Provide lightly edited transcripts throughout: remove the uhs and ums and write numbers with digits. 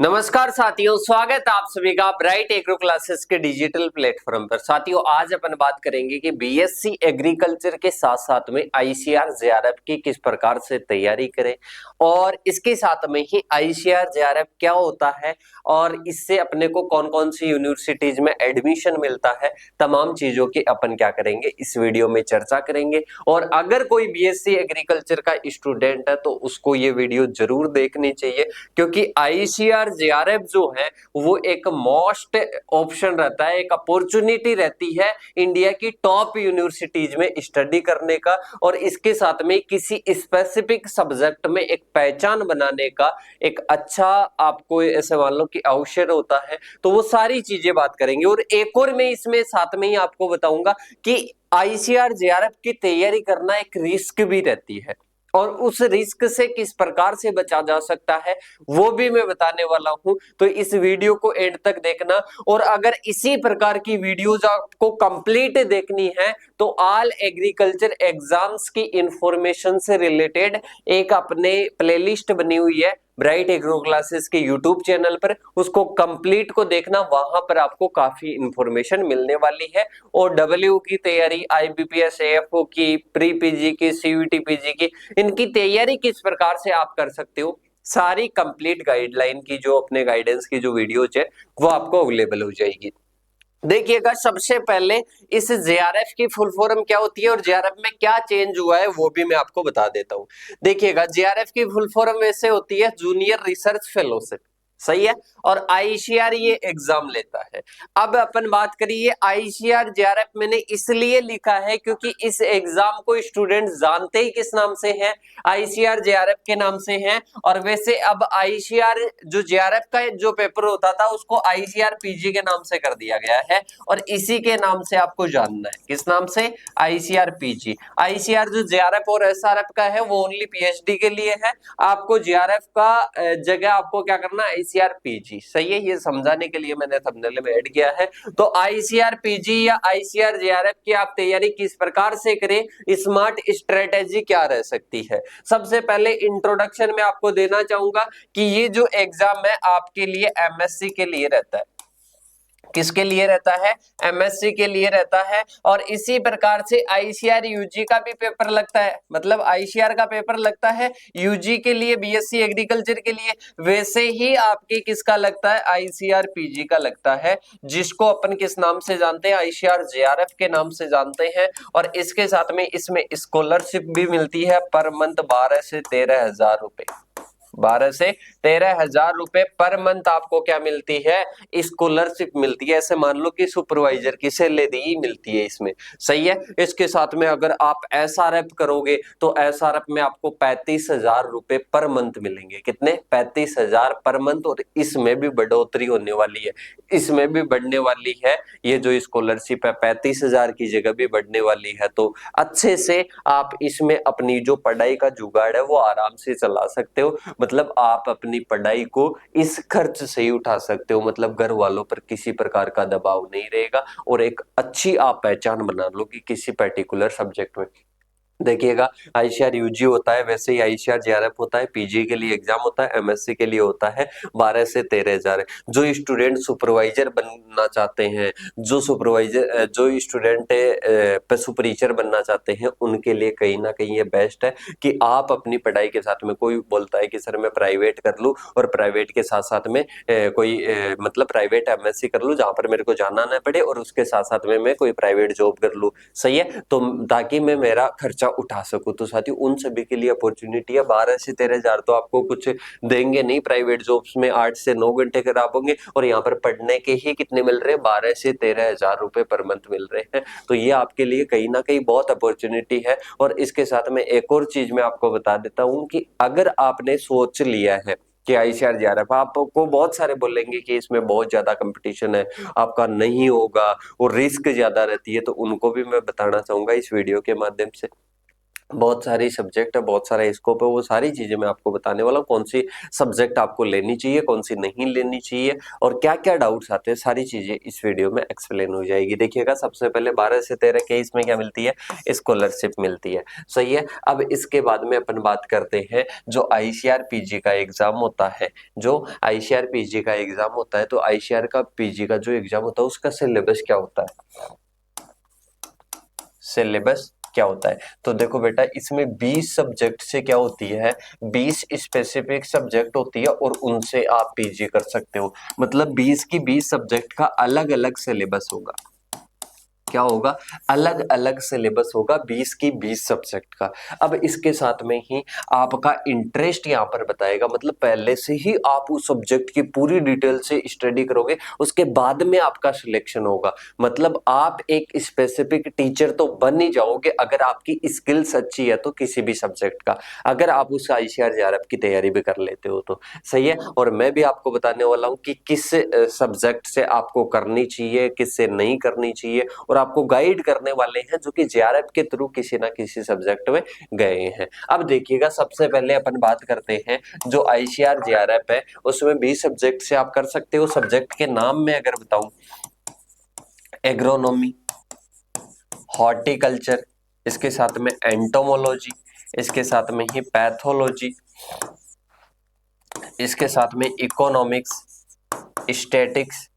नमस्कार साथियों, स्वागत है आप सभी का ब्राइट एग्रो क्लासेस के डिजिटल प्लेटफॉर्म पर। साथियों, आज अपन बात करेंगे कि बीएससी एग्रीकल्चर के साथ साथ में आईसीआर जेआरएफ की किस प्रकार से तैयारी करें और इसके साथ में ही आईसीआर जेआरएफ क्या होता है और इससे अपने को कौन कौन सी यूनिवर्सिटीज में एडमिशन मिलता है, तमाम चीजों की अपन क्या करेंगे इस वीडियो में चर्चा करेंगे। और अगर कोई बीएससी एग्रीकल्चर का स्टूडेंट है तो उसको ये वीडियो जरूर देखनी चाहिए, क्योंकि आईसीआर जेआरएफ जो है वो एक मोस्ट ऑप्शन रहता है, एक अपॉर्चुनिटी रहती है इंडिया की टॉप यूनिवर्सिटीज में स्टडी करने का, और इसके साथ में किसी स्पेसिफिक सब्जेक्ट में एक पहचान बनाने का एक अच्छा आपको ऐसे मान लो कि अवसर होता है। तो वो सारी चीजें बात करेंगे। और एक और मैं इसमें साथ में ही आपको बताऊंगा कि आईसीआर जेआरएफ की तैयारी करना एक रिस्क भी रहती है और उस रिस्क से किस प्रकार से बचा जा सकता है वो भी मैं बताने वाला हूं। तो इस वीडियो को एंड तक देखना। और अगर इसी प्रकार की वीडियोज आपको कंप्लीट देखनी है तो ऑल एग्रीकल्चर एग्जाम्स की इंफॉर्मेशन से रिलेटेड एक अपने प्लेलिस्ट बनी हुई है ब्राइट एग्रो क्लासेस के यूट्यूब चैनल पर, उसको कंप्लीट को देखना। वहां पर आपको काफी इंफॉर्मेशन मिलने वाली है। और डब्ल्यू की तैयारी, आईबीपीएस, एएफओ की, प्री पीजी की, सीयूटी पीजी की, इनकी तैयारी किस प्रकार से आप कर सकते हो, सारी कंप्लीट गाइडलाइन की जो अपने गाइडेंस की जो वीडियोज है वो आपको अवेलेबल हो जाएगी। देखिएगा, सबसे पहले इस जेआरएफ की फुल फॉर्म क्या होती है और जेआरएफ में क्या चेंज हुआ है वो भी मैं आपको बता देता हूं। देखिएगा, जेआरएफ की फुल फॉर्म वैसे होती है जूनियर रिसर्च फेलोशिप, सही है। और आईसीआर ये एग्जाम लेता है। अब अपन बात करिए, आईसीआर जेआरएफ मैंने इसलिए लिखा है क्योंकि इस एग्जाम को स्टूडेंट जानते ही किस नाम से है, आईसीआर जेआरएफ के नाम से है। और वैसे अब आईसीआर जो जेआरएफ का जो पेपर होता था उसको आईसीआर पीजी के नाम से कर दिया गया है और इसी के नाम से आपको जानना है, किस नाम से, आईसीआर पीजी। आईसीआर जो जेआरएफ और एसआरएफ का है वो ओनली पीएचडी के लिए है। आपको जेआरएफ का जगह आपको क्या करना है, आईसीआर पीजी, सही है। ये समझाने के लिए मैंने थंबनेल में ऐड किया है। तो आईसीआर पीजी या आईसीआर जेआरएफ की आप तैयारी किस प्रकार से करें, स्मार्ट स्ट्रेटेजी क्या रह सकती है। सबसे पहले इंट्रोडक्शन में आपको देना चाहूंगा कि ये जो एग्जाम है आपके लिए एमएससी के लिए रहता है। किसके लिए रहता है, एमएससी के लिए रहता है। और इसी प्रकार से आईसीआर यूजी का भी पेपर लगता है, मतलब आईसीआर का पेपर लगता है यूजी के लिए, बीएससी एग्रीकल्चर के लिए। वैसे ही आपके किसका लगता है, आईसीआर पीजी का लगता है, जिसको अपन किस नाम से जानते हैं, आईसीआर जेआरएफ के नाम से जानते हैं। और इसके साथ में इसमें स्कॉलरशिप भी मिलती है पर मंथ 12 से 13 हजार रुपए, 12 से 13 हजार रुपए पर मंथ आपको क्या मिलती है, स्कॉलरशिप मिलती है। ऐसे मान लो कि सुपरवाइजर की सैलरी मिलती है इसमें, सही है। इसके साथ में अगर आप एसआरएफ करोगे तो एसआरएफ में आपको 35 हजार रुपए पर मंथ मिलेंगे। कितने, 35 हजार पर मंथ। और इसमें भी बढ़ोतरी होने वाली है, इसमें भी बढ़ने वाली है। ये जो स्कॉलरशिप है 35 हजार की जगह भी बढ़ने वाली है। तो अच्छे से आप इसमें अपनी जो पढ़ाई का जुगाड़ है वो आराम से चला सकते हो। मतलब आप अपनी पढ़ाई को इस खर्च से ही उठा सकते हो, मतलब घर वालों पर किसी प्रकार का दबाव नहीं रहेगा और एक अच्छी आप पहचान बना लो कि किसी पर्टिकुलर सब्जेक्ट में। देखिएगा, आईसीआर यूजी होता है, वैसे ही आईसीआर जेआरएफ होता है, पीजी के लिए एग्जाम होता है, एमएससी के लिए होता है। 12 से 13 हजार। जो स्टूडेंट सुपरवाइजर बनना चाहते हैं, जो सुपरवाइजर, जो स्टूडेंट सुपरवाइजर बनना चाहते हैं, उनके लिए कहीं ना कहीं ये बेस्ट है कि आप अपनी पढ़ाई के साथ में, कोई बोलता है कि सर मैं प्राइवेट कर लूं और प्राइवेट के साथ साथ में मतलब प्राइवेट एमएससी कर लूं जहां पर मेरे को जाना ना पड़े और उसके साथ साथ में मैं कोई प्राइवेट जॉब कर लूं, सही है, तो ताकि मैं मेरा खर्चा उठा सकूं। तो साथियों, उन सभी के लिए अपॉर्चुनिटी है। 12 से 13 हजार तो आपको कुछ देंगे नहीं, प्राइवेट जॉब्स में 8 से 9 घंटे कराओगे और यहाँ पर पढ़ने के ही कितने मिल रहे हैं, 12 से 13 हजार रुपए पर मंथ मिल रहे हैं। तो ये आपके लिए कहीं ना कहीं बहुत अपॉर्चुनिटी है। और इसके साथ में एक और चीज मैं आपको बता देता हूँ कि अगर आपने सोच लिया है कि आईसीआर जेआरएफ, आपको बहुत सारे बोलेंगे कि इसमें बहुत ज्यादा कंपटीशन है, आपका नहीं होगा और रिस्क ज्यादा रहती है, तो उनको भी मैं बताना चाहूंगा इस वीडियो के माध्यम से बहुत सारी सब्जेक्ट है, बहुत सारा स्कोप है, वो सारी चीजें मैं आपको बताने वाला हूँ। कौन सी सब्जेक्ट आपको लेनी चाहिए, कौन सी नहीं लेनी चाहिए, और क्या क्या डाउट्स आते हैं, सारी चीजें इस वीडियो में एक्सप्लेन हो जाएगी। देखिएगा, सबसे पहले 12 से 13 के इसमें क्या मिलती है, स्कॉलरशिप मिलती है। सही है। अब इसके बाद में अपन बात करते हैं जो आईसीआर पीजी का एग्जाम होता है, जो आईसीआर पीजी का एग्जाम होता है, तो आईसीआर का पीजी का जो एग्जाम होता है उसका सिलेबस क्या होता है, सिलेबस क्या होता है। तो देखो बेटा, इसमें 20 सब्जेक्ट से क्या होती है, 20 स्पेसिफिक सब्जेक्ट होती है और उनसे आप पीजी कर सकते हो। मतलब 20 की 20 सब्जेक्ट का अलग अलग सिलेबस होगा। क्या होगा, अलग अलग सिलेबस होगा 20 की 20 सब्जेक्ट का। अब इसके साथ में ही आपका इंटरेस्ट यहाँ पर बताएगा, मतलब पहले से ही आप उस सब्जेक्ट की पूरी डिटेल से स्टडी करोगे, उसके बाद में आपका सिलेक्शन होगा। मतलब आप एक स्पेसिफिक टीचर तो बन ही जाओगे अगर आपकी स्किल्स अच्छी है तो किसी भी सब्जेक्ट का, अगर आप उस आईसीआर जेआरएफ की तैयारी भी कर लेते हो तो। सही है। और मैं भी आपको बताने वाला हूँ कि किस सब्जेक्ट से आपको करनी चाहिए, किससे नहीं करनी चाहिए, और आपको गाइड करने वाले हैं जो कि जेआरएफ के थ्रू किसी ना किसी सब्जेक्ट में गए हैं। अब देखिएगा, सबसे पहले अपन बात करते हैं जो आईसीआर जेआरएफ है, उसमें 20 सब्जेक्ट से आप कर सकते हो। सब्जेक्ट के नाम में अगर बताऊं, एग्रोनॉमी, हॉर्टिकल्चर, इसके साथ में एंटोमोलॉजी, इसके साथ में ही पैथोलॉजी, इसके साथ में इकोनॉमिक्स, स्टैटिक्स,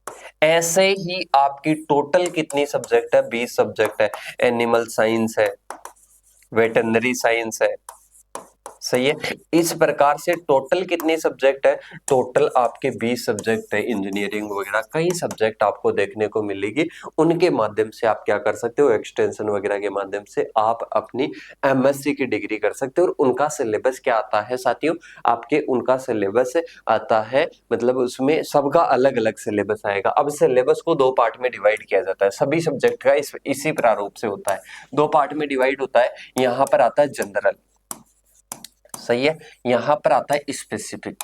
ऐसे ही आपकी टोटल कितनी सब्जेक्ट है, 20 सब्जेक्ट है। एनिमल साइंस है, वेटरनरी साइंस है। सही है। इस प्रकार से टोटल कितने सब्जेक्ट है, टोटल आपके 20 सब्जेक्ट है। इंजीनियरिंग वगैरह कई सब्जेक्ट आपको देखने को मिलेगी, उनके माध्यम से आप क्या कर सकते हो, एक्सटेंशन वगैरह के माध्यम से आप अपनी एमएससी की डिग्री कर सकते हो। और उनका सिलेबस क्या आता है साथियों, आपके उनका सिलेबस आता है, मतलब उसमें सबका अलग अलग सिलेबस आएगा। अब सिलेबस को दो पार्ट में डिवाइड किया जाता है, सभी सब्जेक्ट का इसी प्रारूप से होता है, दो पार्ट में डिवाइड होता है। यहाँ पर आता है जनरल, सही है, यहां पर आता है स्पेसिफिक।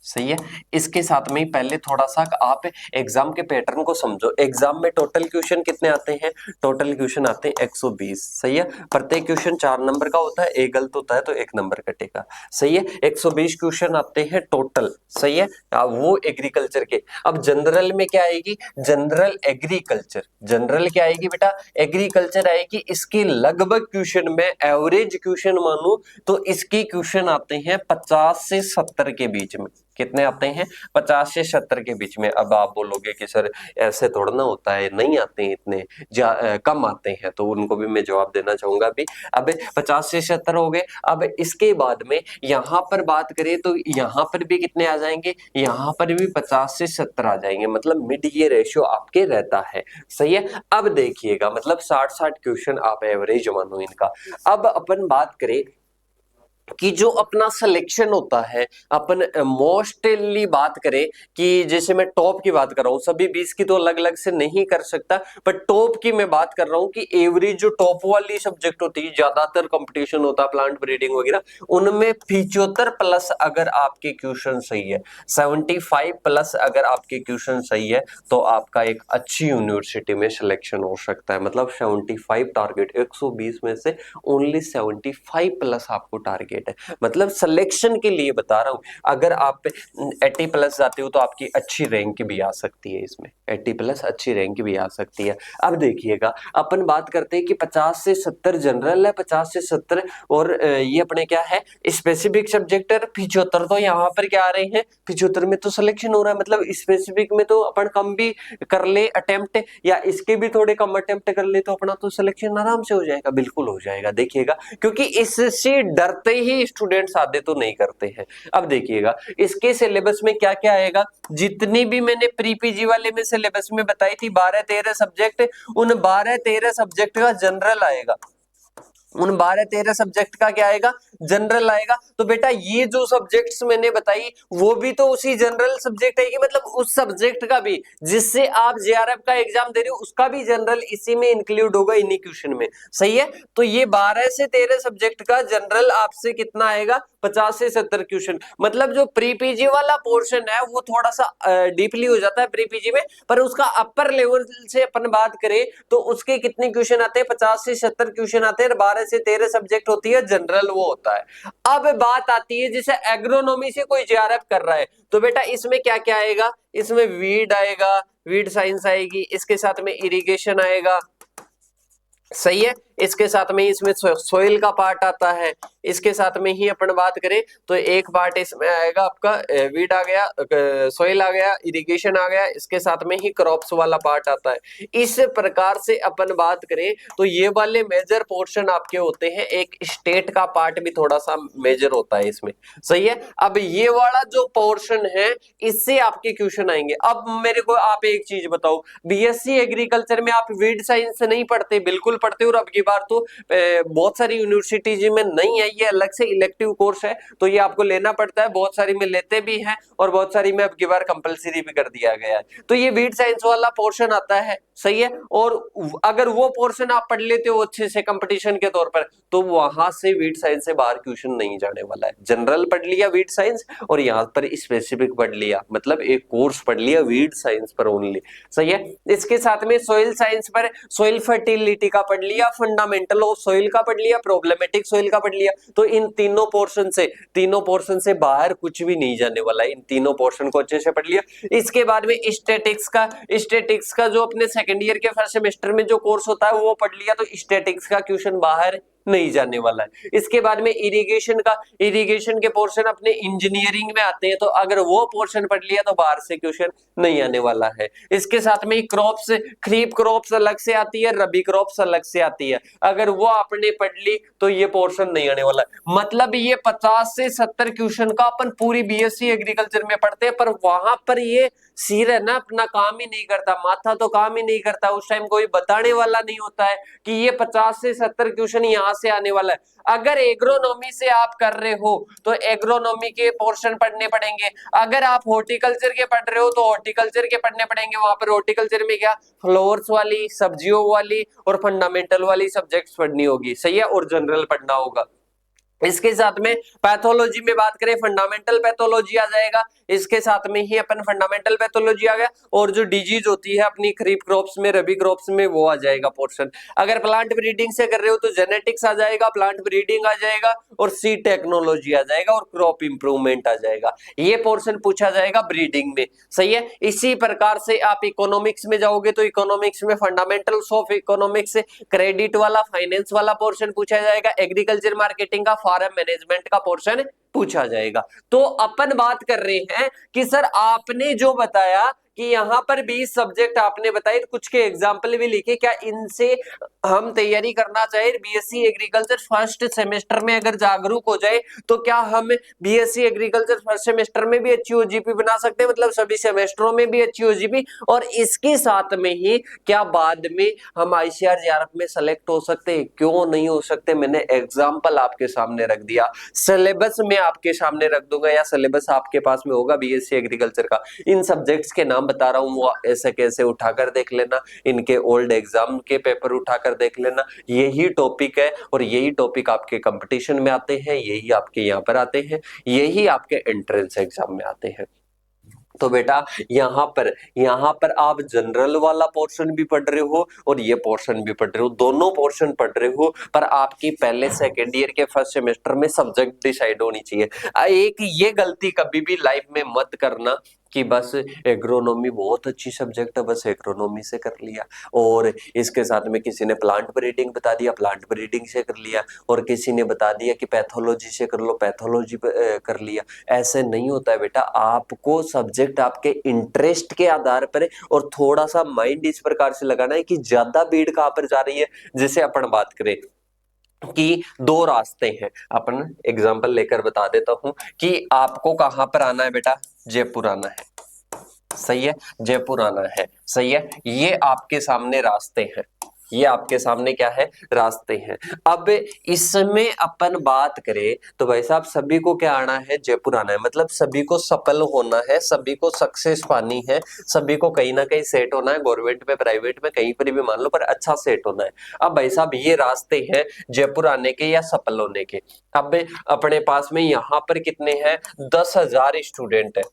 सही है। इसके साथ में ही पहले थोड़ा सा आप एग्जाम के पैटर्न को समझो। एग्जाम में टोटल क्वेश्चन कितने आते हैं, टोटल क्वेश्चन आते हैं 120। सही है। प्रत्येक क्वेश्चन 4 नंबर का होता है, एक गलत होता है तो 1 नंबर कटेगा। सही है। 120 क्वेश्चन आते हैं टोटल। सही है। वो एग्रीकल्चर के। अब जनरल में क्या आएगी, जनरल एग्रीकल्चर, जनरल क्या आएगी बेटा, एग्रीकल्चर आएगी। इसकी लगभग क्वेश्चन में एवरेज क्वेश्चन मानू तो इसके क्वेश्चन आते हैं 50 से 70 के बीच में। कितने आते हैं, 50 से 70 के बीच में। अब आप बोलोगे कि सर ऐसे थोड़ा ना होता है, नहीं आते हैं इतने, कम आते हैं, तो उनको भी मैं जवाब देना चाहूंगा भी। अब 50 से 70 हो गए। अब इसके बाद में यहां पर बात करें तो यहां पर भी कितने आ जाएंगे, यहां पर भी 50 से 70 आ जाएंगे, मतलब मिड ये रेशियो आपके रहता है। सही है। अब देखिएगा, मतलब 60-60 क्वेश्चन आप एवरेज मानो इनका। अब अपन बात करें कि जो अपना सिलेक्शन होता है, अपन मोस्टली बात करें कि जैसे मैं टॉप की बात कर रहा हूं, सभी 20 की तो अलग अलग से नहीं कर सकता, पर टॉप की मैं बात कर रहा हूं कि एवरेज जो टॉप वाली सब्जेक्ट होती है, ज्यादातर कंपटीशन होता है प्लांट ब्रीडिंग वगैरह, उनमें 75 प्लस अगर आपके क्वेश्चन सही है, 75 प्लस अगर आपके क्वेश्चन सही है, तो आपका एक अच्छी यूनिवर्सिटी में सिलेक्शन हो सकता है। मतलब 75 टारगेट, 120 में से ओनली 75 प्लस आपको टारगेट है। मतलब सिलेक्शन के लिए बता रहा हूं, अगर आप 80 प्लस जाते हो तो आपकी अच्छी रैंक भी आ सकती है, इसमें 80 प्लस अच्छी रैंक भी आ सकती है। अब देखिएगा, अपन बात करते हैं कि 50 से 70 जनरल है, 50 से 70 और ये अपने क्या है, स्पेसिफिक सब्जेक्ट है। 75 तो यहाँ पर क्या आ रहे हैं, 75 में तो सिलेक्शन हो रहा है। मतलब स्पेसिफिक में तो अपन कम भी कर ले अटेम्प्ट, या इसके भी थोड़े कम अटेम्प्ट कर ले, तो अपना तो सिलेक्शन आराम से हो जाएगा, बिल्कुल हो जाएगा। देखिएगा, क्योंकि इससे डरते ही स्टूडेंट्स आधे तो नहीं करते हैं। अब देखिएगा, इसके सिलेबस में क्या क्या आएगा, जितनी भी मैंने प्री पीजी वाले में सिलेबस में बताई थी 12-13 सब्जेक्ट, उन 12-13 सब्जेक्ट का जनरल आएगा, उन 12-13 सब्जेक्ट का क्या आएगा, जनरल आएगा। तो बेटा ये जो सब्जेक्ट्स मैंने बताई वो भी तो उसी जनरल सब्जेक्ट आएगी, मतलब उस सब्जेक्ट का भी जिससे आप जेआरएफ का एग्जाम दे रहे हो उसका भी जनरल इसी में इंक्लूड होगा, इन्हीं क्वेश्चन में। सही है। तो ये 12 से 13 सब्जेक्ट का जनरल आपसे कितना आएगा, 50 से 70 क्वेश्चन। मतलब जो प्री पीजी वाला पोर्शन है वो थोड़ा सा डीपली हो जाता है प्री पीजी में, पर उसका अपर लेवल से अपन बात करें तो उसके कितने क्वेश्चन आते हैं, 50 से 70 क्वेश्चन आते हैं। 12 से 13 सब्जेक्ट होती है, जनरल वो होता है। अब बात आती है जैसे एग्रोनॉमी से कोई जेआरएफ कर रहा है, तो बेटा इसमें क्या क्या आएगा, इसमें वीड आएगा, वीड साइंस आएगी, इसके साथ में इरिगेशन आएगा, सही है, इसके साथ में इसमें सोइल का पार्ट आता है, इसके साथ में ही अपन बात करें तो एक पार्ट इसमें आएगा आपका वीड आ गया, सोइल आ गया, इरिगेशन आ गया, इसके साथ में ही क्रॉप्स वाला पार्ट आता है। इस प्रकार से अपन बात करें तो ये वाले मेजर पोर्शन आपके होते हैं, एक स्टेट का पार्ट भी थोड़ा सा मेजर होता है इसमें, सही है। अब ये वाला जो पोर्शन है इससे आपके क्वेश्चन आएंगे। अब मेरे को आप एक चीज बताओ, बीएससी एग्रीकल्चर में आप वीड साइंस नहीं पढ़ते? बिल्कुल पढ़ते हो, और अब की बार तो बहुत सारी यूनिवर्सिटीज में नहीं है, ये अलग से इलेक्टिव कोर्स है, तो ये आपको लेना पड़ता है, बहुत सारी में लेते भी हैं और बहुत सारी में अब की बार कंपलसरी भी कर दिया गया है। तो ये वीड साइंस वाला पोर्शन आता है, सही है। और अगर वो पोर्शन आप पढ़ लेते हो अच्छे से कंपटीशन के तौर पर, तो वहां से वीड साइंस से बाहर क्वेश्चन नहीं जाने वाला है। जनरल पढ़ लिया वीड साइंस और यहाँ पर स्पेसिफिक पढ़ लिया, मतलब एक कोर्स पढ़ लिया वीड साइंस पर ओनली, सही है। इसके साथ में सोइल साइंस पर सोइल फर्टिलिटी का पढ़ लिया, फंडामेंटल ऑफ सोइल का पढ़ लिया, प्रॉब्लमेटिक सोइल का पढ़ लिया। तो इन तीनों पोर्शन से बाहर कुछ भी नहीं जाने वाला है, इन तीनों पोर्शन को अच्छे से पढ़ लिया। इसके बाद में स्टैटिक्स का जो अपने सेकंड ईयर के फर्स्ट सेमेस्टर में जो कोर्स होता है वो पढ़ लिया, तो स्टैटिक्स का क्वेश्चन बाहर नहीं जाने वाला है। इसके बाद में इरिगेशन के पोर्शन अपने इंजीनियरिंग में आते हैं, तो अगर वो पोर्शन पढ़ लिया तो बाहर से क्वेश्चन नहीं आने वाला है। इसके साथ में क्रॉप्स, खरीफ क्रॉप्स अलग से आती है, रबी क्रॉप्स अलग से आती है, अगर वो आपने पढ़ ली तो ये पोर्शन नहीं आने वाला है। मतलब ये 50 से 70 क्वेश्चन का अपन पूरी बीएससी एग्रीकल्चर में पढ़ते हैं, पर वहां पर ये सिर है ना अपना काम ही नहीं करता, माथा तो काम ही नहीं करता, उस टाइम कोई बताने वाला नहीं होता है कि ये 50 से 70 क्वेश्चन यहाँ से आने वाला है। अगर एग्रोनॉमी से आप कर रहे हो तो एग्रोनॉमी के पोर्शन पढ़ने पड़ेंगे, अगर आप हॉर्टिकल्चर के पढ़ रहे हो तो हॉर्टिकल्चर के पढ़ने पड़ेंगे। वहां पर हॉर्टिकल्चर में क्या, फ्लावर्स वाली, सब्जियों वाली और फंडामेंटल वाली सब्जेक्ट्स पढ़नी होगी, सही है, और जनरल पढ़ना होगा। इसके साथ में पैथोलॉजी में बात करें, फंडामेंटल पैथोलॉजी आ जाएगा, इसके साथ में ही अपन फंडामेंटल पैथोलॉजी आ गया, और जो डिजीज होती है अपनी खरीफ क्रॉप्स में, रबी क्रॉप्स में, वो आ जाएगा पोर्शन। अगर प्लांट ब्रीडिंग से कर रहे हो तो जेनेटिक्स आ जाएगा, प्लांट ब्रीडिंग आ जाएगा, और सीड टेक्नोलॉजी आ जाएगा, और क्रॉप इंप्रूवमेंट आ जाएगा। ये पोर्शन पूछा जाएगा ब्रीडिंग में, सही है। इसी प्रकार से आप इकोनॉमिक्स में जाओगे तो इकोनॉमिक्स में फंडामेंटल्स ऑफ इकोनॉमिक्स, क्रेडिट वाला, फाइनेंस वाला पोर्शन पूछा जाएगा, एग्रीकल्चर मार्केटिंग का, फार्म मैनेजमेंट का पोर्शन पूछा जाएगा। तो अपन बात कर रहे हैं कि सर आपने जो बताया कि यहाँ पर 20 सब्जेक्ट आपने बताए, कुछ के एग्जाम्पल भी लिखे, क्या इनसे हम तैयारी करना चाहिए बीएससी एग्रीकल्चर फर्स्ट सेमेस्टर में? अगर जागरूक हो जाए तो क्या हम बीएससी एग्रीकल्चर फर्स्ट सेमेस्टर में भी अच्छी ओजीपी बना सकते हैं, मतलब सभी सेमेस्टरों में भी अच्छी ओजीपी, और इसके साथ में ही क्या बाद में हम आईसीआर जेआरएफ में सेलेक्ट हो सकते हैं? क्यों नहीं हो सकते? मैंने एग्जाम्पल आपके सामने रख दिया, सिलेबस में आपके सामने रख दूंगा, या सिलेबस आपके पास में होगा बीएससी एग्रीकल्चर का। इन सब्जेक्ट्स के नाम बता रहा हूं, वो ऐसे कैसे उठाकर देख लेना, इनके ओल्ड एग्जाम के पेपर उठाकर देख लेना। यही टॉपिक है और यही टॉपिक आपके कंपटीशन में आते हैं, यही आपके यहाँ पर आते हैं, यही आपके एंट्रेंस एग्जाम में आते हैं। तो बेटा यहाँ पर आप जनरल वाला पोर्शन भी पढ़ रहे हो और ये पोर्शन भी पढ़ रहे हो, दोनों पोर्शन पढ़ रहे हो, पर आपकी पहले सेकेंड ईयर के फर्स्ट सेमेस्टर में सब्जेक्ट डिसाइड होनी चाहिए। एक ये गलती कभी भी लाइफ में मत करना कि बस एग्रोनॉमी बहुत अच्छी सब्जेक्ट है, बस एग्रोनॉमी से कर लिया, और इसके साथ में किसी ने प्लांट ब्रीडिंग बता दिया, प्लांट ब्रीडिंग से कर लिया, और किसी ने बता दिया कि पैथोलॉजी से कर लो, पैथोलॉजी कर लिया। ऐसे नहीं होता है बेटा, आपको सब्जेक्ट आपके इंटरेस्ट के आधार पर और थोड़ा सा माइंड इस प्रकार से लगाना है कि ज्यादा भीड़ कहां पर जा रही है। जैसे अपन बात करें कि दो रास्ते हैं, अपन एग्जांपल लेकर बता देता हूं कि आपको कहां पर आना है बेटा, जयपुर आना है, सही है, जयपुर आना है, सही है। ये आपके सामने रास्ते हैं, ये आपके सामने क्या है, रास्ते हैं। अब इसमें अपन बात करें तो भाई साहब सभी को क्या आना है, जयपुर आना है, मतलब सभी को सफल होना है, सभी को सक्सेस पानी है, सभी को कहीं ना कहीं सेट होना है, गवर्नमेंट में, प्राइवेट में, कहीं पर भी मान लो, पर अच्छा सेट होना है। अब भाई साहब ये रास्ते हैं जयपुर आने के या सफल होने के। अब अपने पास में यहाँ पर कितने हैं, 10,000 स्टूडेंट है,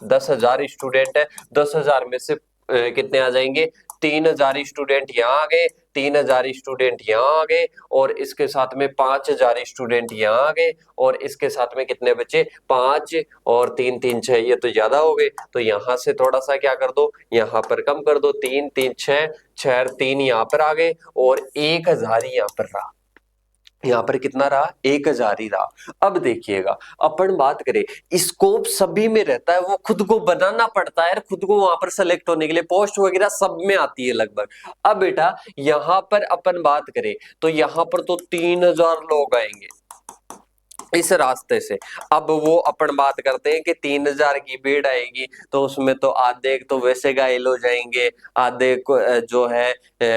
10,000 स्टूडेंट है, 10,000 में से कितने आ जाएंगे, 3000 स्टूडेंट यहाँ आ गए, 3000 स्टूडेंट यहाँ आ गए, और इसके साथ में 5000 स्टूडेंट यहाँ आ गए, और इसके साथ में कितने बचे, 5 और 3 3 6, ये तो ज्यादा हो गए, तो यहाँ से थोड़ा सा क्या कर दो, यहाँ पर कम कर दो, 3 3 6 6 और 3 यहाँ पर आ गए, और 1000 यहाँ पर रहा। यहाँ पर कितना रहा, 1000 ही रहा। अब देखिएगा, अपन बात करें, स्कोप सभी में रहता है, वो खुद को बनाना पड़ता है, खुद को वहां पर सेलेक्ट होने के लिए पोस्ट वगैरह सब में आती है लगभग। अब बेटा यहाँ पर अपन बात करें तो यहाँ पर तो 3000 लोग आएंगे इस रास्ते से। अब वो अपन बात करते हैं कि 3000 की भीड़ आएगी, तो उसमें तो आधे तो वैसे घायल हो जाएंगे, आधे को जो है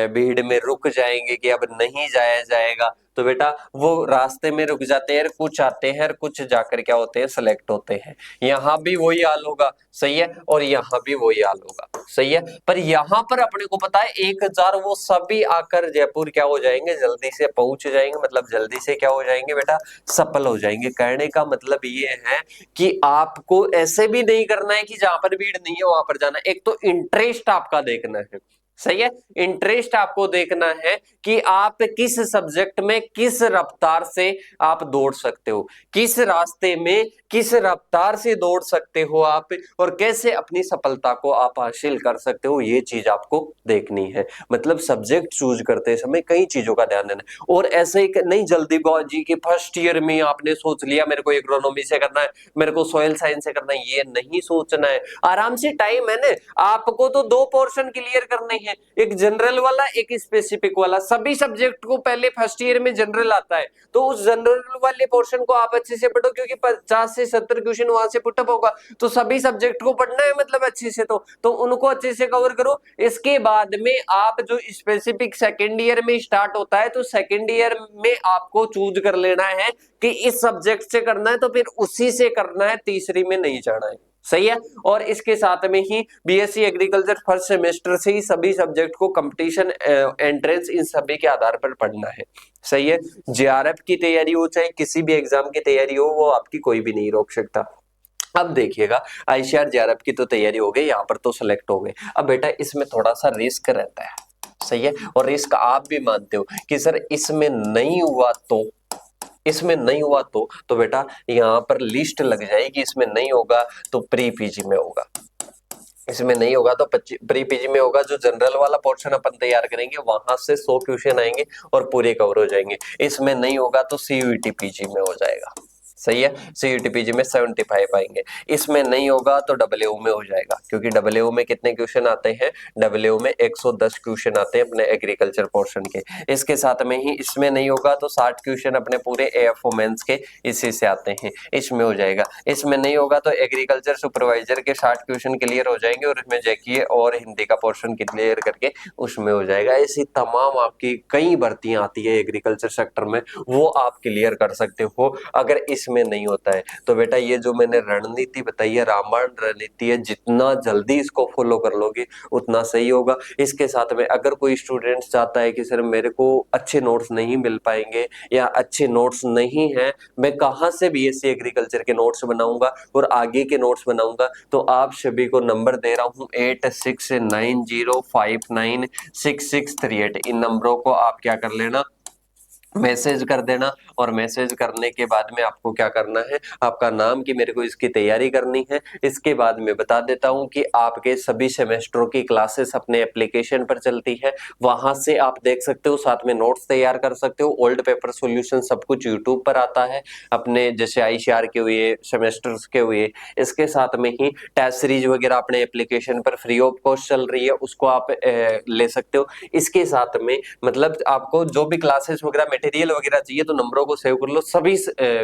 भीड़ में रुक जाएंगे कि अब नहीं जाया जाएगा, तो बेटा वो रास्ते में रुक जाते हैं, कुछ आते हैं और कुछ जाकर क्या होते हैं, सेलेक्ट होते हैं। यहाँ भी वही हाल होगा, सही है, और यहाँ भी वही हाल होगा, सही है। पर यहाँ पर अपने को पता है 1000 वो सभी आकर जयपुर क्या हो जाएंगे, जल्दी से पहुंच जाएंगे, मतलब जल्दी से क्या हो जाएंगे बेटा, सफल हो जाएंगे। कहने का मतलब ये है कि आपको ऐसे भी नहीं करना है कि जहां पर भीड़ नहीं है वहां पर जाना, एक तो इंटरेस्ट आपका देखना है, सही है, इंटरेस्ट आपको देखना है कि आप किस सब्जेक्ट में किस रफ्तार से आप दौड़ सकते हो, किस रास्ते में किस रफ्तार से दौड़ सकते हो आप, और कैसे अपनी सफलता को आप हासिल कर सकते हो, ये चीज आपको देखनी है। मतलब सब्जेक्ट चूज करते समय कई चीजों का ध्यान देना है, और ऐसे ही नहीं जल्दीबाजी की फर्स्ट ईयर में आपने सोच लिया मेरे को इकोनॉमी से करना है, मेरे को सॉइल साइंस से करना है, ये नहीं सोचना है। आराम से टाइम है ना, आपको तो 2 पोर्शन क्लियर करने हैं, एक जनरल वाला एक स्पेसिफिक वाला। सभी सब्जेक्ट को पहले फर्स्ट ईयर में जनरल आता है, तो उस जनरल वाले पोर्शन को आप अच्छे से पढ़ो, क्योंकि 50 से 70 क्वेश्चन वहां से पुटअप होगा, तो सभी सब्जेक्ट को पढ़ना है, मतलब अच्छे से तो उनको अच्छे से कवर करो। इसके बाद में आप जो स्पेसिफिक सेकेंड ईयर में स्टार्ट होता है, तो सेकेंड ईयर में आपको चूज कर लेना है कि इस सब्जेक्ट से करना है, तो फिर उसी से करना है, तीसरी में नहीं जाना है, सही है। और इसके साथ में ही बीएससी एग्रीकल्चर फर्स्ट सेमेस्टर से ही सभी सब्जेक्ट को कंपटीशन एंट्रेंस इन सभी के आधार पर पढ़ना है, सही है। जेआरएफ की तैयारी हो चाहे किसी भी एग्जाम की तैयारी हो, वो आपकी कोई भी नहीं रोक सकता। अब देखिएगा, आईसीआर जेआरएफ की तो तैयारी हो गई, यहाँ पर तो सिलेक्ट हो गए। अब बेटा इसमें थोड़ा सा रिस्क रहता है, सही है, और रिस्क आप भी मानते हो कि सर इसमें नहीं हुआ तो, इसमें नहीं हुआ तो बेटा यहाँ पर लिस्ट लग जाएगी, इसमें नहीं होगा तो प्री पीजी में होगा, इसमें नहीं होगा तो प्री पीजी में होगा। जो जनरल वाला पोर्शन अपन तैयार करेंगे वहां से 100 क्वेश्चन आएंगे और पूरे कवर हो जाएंगे। इसमें नहीं होगा तो सीयूईटी पीजी में हो जाएगा, सही है, सीयूईटी पीजी में 75 आएंगे। इसमें नहीं होगा तो डब्ल्यूओ में हो जाएगा, क्योंकि डब्ल्यूओ में कितने क्वेश्चन आते हैं, डब्ल्यूओ में 110 क्वेश्चन आते हैं अपने एग्रीकल्चर पोर्शन के। इसके साथ में ही इसमें नहीं होगा तो 60 क्वेश्चन अपने पूरे एएफओ मेंस के इसी से आते हैं, इसमें हो जाएगा। इसमें नहीं होगा तो एग्रीकल्चर सुपरवाइजर के 60 क्वेश्चन क्लियर हो जाएंगे, और इसमें जेकीए और हिंदी का पोर्शन क्लियर करके उसमें हो जाएगा। ऐसी तमाम आपकी कई भर्तियां आती है एग्रीकल्चर सेक्टर में, वो आप क्लियर कर सकते हो अगर इसमें नहीं होता है। तो बेटा ये जो मैंने रणनीति बताई है, रामायण रणनीति है, जितना जल्दी इसको फॉलो कर लोगे उतना सही होगा। इसके साथ में अगर कोई स्टूडेंट चाहता है कि सर मेरे को अच्छे नोट्स नहीं मिल पाएंगे या अच्छे नोट्स नहीं है, मैं कहाँ से बीएससी एग्रीकल्चर के नोट्स बनाऊंगा और आगे के नोट्स बनाऊंगा, तो आप सभी को नंबर दे रहा हूँ 8690596638। इन नंबरों को आप क्या कर लेना, मैसेज कर देना, और मैसेज करने के बाद में आपको क्या करना है, आपका नाम कि मेरे को इसकी तैयारी करनी है। इसके बाद में बता देता हूं कि आपके सभी सेमेस्टरों की क्लासेस अपने एप्लीकेशन पर चलती है, वहां से आप देख सकते हो, साथ में नोट्स तैयार कर सकते हो, ओल्ड पेपर सॉल्यूशन सब कुछ यूट्यूब पर आता है अपने, जैसे आईसीआर के हुए, सेमेस्टर्स के हुए। इसके साथ में ही टेस्ट सीरीज वगैरह अपने एप्लीकेशन पर फ्री ऑफ कॉस्ट चल रही है, उसको आप ले सकते हो। इसके साथ में मतलब आपको जो भी क्लासेस वगैरह मटेरियल वगैरह चाहिए तो नंबरों को सेव कर लो, सभी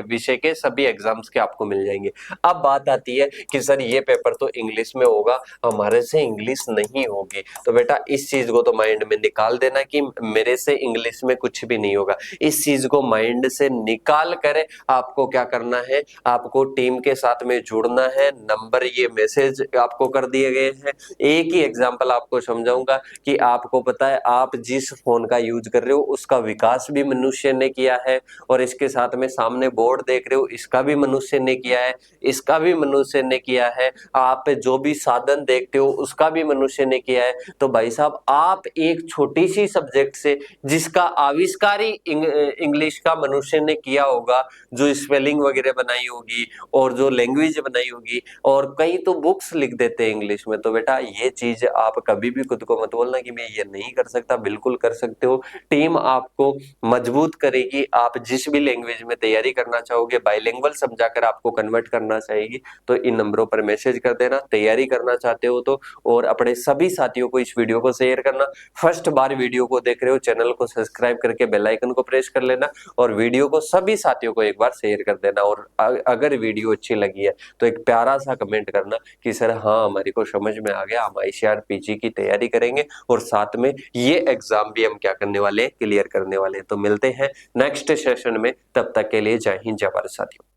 विषय के सभी एग्जाम्स के आपको मिल जाएंगे। अब बात आती है कि सर ये पेपर तो इंग्लिश में होगा, हमारे से इंग्लिश नहीं होगी, तो बेटा इस चीज को तो माइंड में निकाल देना कि मेरे से इंग्लिश में कुछ भी नहीं होगा। इस चीज को माइंड से निकाल कर आपको क्या करना है, आपको टीम के साथ में जुड़ना है। नंबर ये मैसेज आपको कर दिए गए हैं। एक ही एग्जाम्पल आपको समझाऊंगा कि आपको पता है आप जिस फोन का यूज कर रहे हो उसका विकास भी मनुष्य मनुष्य ने किया है, और इसके साथ में सामने बोर्ड देख रहे हो इसका भी मनुष्य ने किया है, इसका भी मनुष्य ने किया है, आप जो भी साधन देखते हो उसका भी मनुष्य ने किया है। तो भाई साहब आप एक छोटी सी सब्जेक्ट से जिसका आविष्कार ही इंग्लिश का मनुष्य ने किया होगा, जो स्पेलिंग वगैरह बनाई होगी और जो लैंग्वेज बनाई होगी, और कई तो बुक्स लिख देते हैं इंग्लिश में। तो बेटा ये चीज आप कभी भी खुद को मत बोलना कि मैं ये नहीं कर सकता, बिल्कुल कर सकते हो। टीम आपको मजबूत करेगी। आप जिस भी लैंग्वेज में तैयारी करना चाहोगे, बाइलिंगुअल समझाकर आपको कन्वर्ट करना चाहेगी, तो इन नंबरों पर मैसेज कर देना तैयारी करना चाहते हो तो। और अपने सभी साथियों को इस वीडियो को शेयर करना। फर्स्ट बार वीडियो को देख रहे हो, चैनल को सब्सक्राइब करके बेल आइकन को प्रेस कर लेना, और वीडियो को सभी साथियों को एक बार शेयर कर देना। और अगर वीडियो अच्छी लगी है तो एक प्यारा सा कमेंट करना कि सर हाँ हमारी को समझ में आ गया, हम आईसीआर पीजी की तैयारी करेंगे और साथ में ये एग्जाम भी हम क्या करने वाले हैं, क्लियर करने वाले हैं। तो मिलते हैं नेक्स्ट सेशन में, तब तक के लिए जय हिंद जय भारत साथियों।